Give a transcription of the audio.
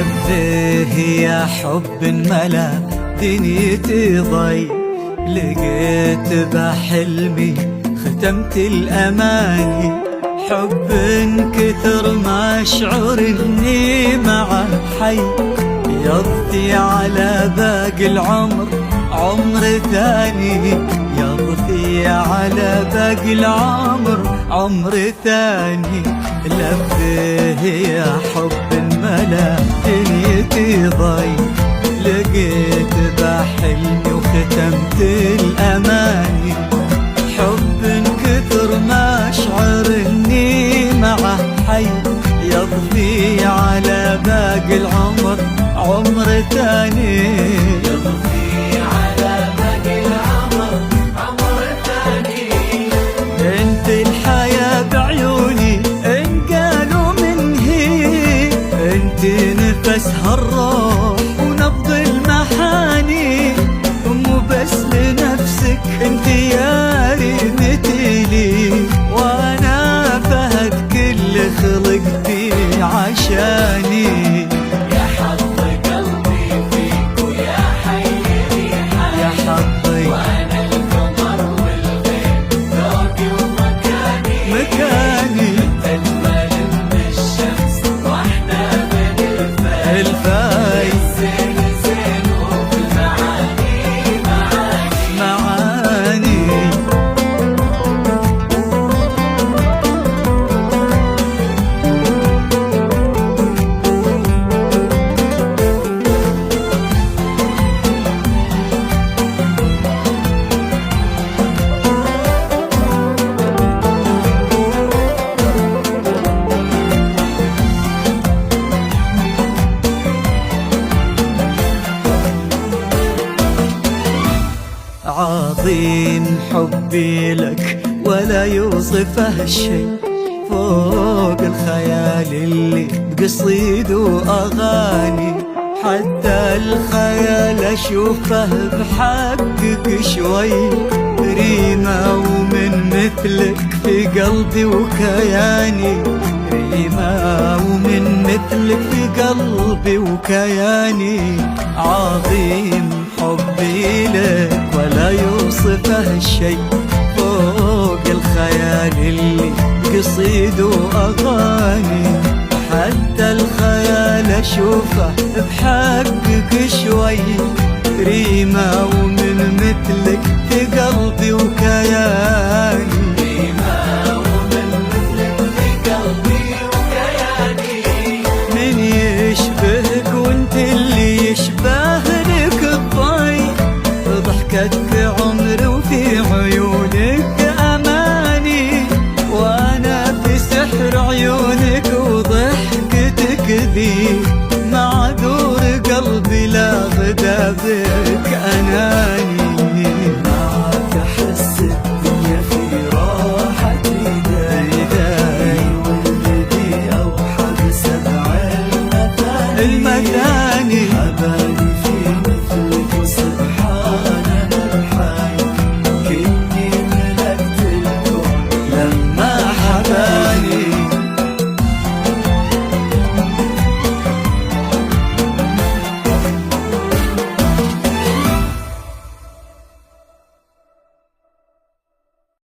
لبيه يا حب ملا دنيتي ضي، لقيت بحلمي ختمت الأماني، حب كثر ما أشعر إني معه حي، يضفي على باقي العمر عمر ثاني، يضفي على باقي العمر عمر ثاني. لبيه يا حب ملا دنيتي ضي، لقيت بحلمي وختمت الأماني، حب كثر ما أشعر إني معه حي، يضفي على باقي العمر عمر ثاني، يضفي على باقي العمر عمر ثاني. انت الحياة بعيوني ان قالوا من هي، انت نفسها الروح ونبض المحاني، مو بس لنفسك انت يا ريمتي لي، وانا فهد كل خلقتي عشاني. يا حظ قلبي فيك ويا حي يا حظي وانا القمر والغيب ذوقي ومكاني، مكاني اجمل من الشمس واحنا من الفاي زين زين وفي المعاني معاني. عظيم حبي لك ولا يوصفه شي، فوق الخيال اللي بقصيد واغاني، حتى الخيال اشوفه بحقك شوي، ريمة ومن مثلك في قلبي وكياني، ريمة ومن مثلك في قلبي وكياني. عظيم حبي لك ولا يوصفه الشي، فوق الخيال اللي قصيد واغاني، حتى الخيال اشوفه بحقك شوي، ريمة ومن مثلك في قلبي وكياني.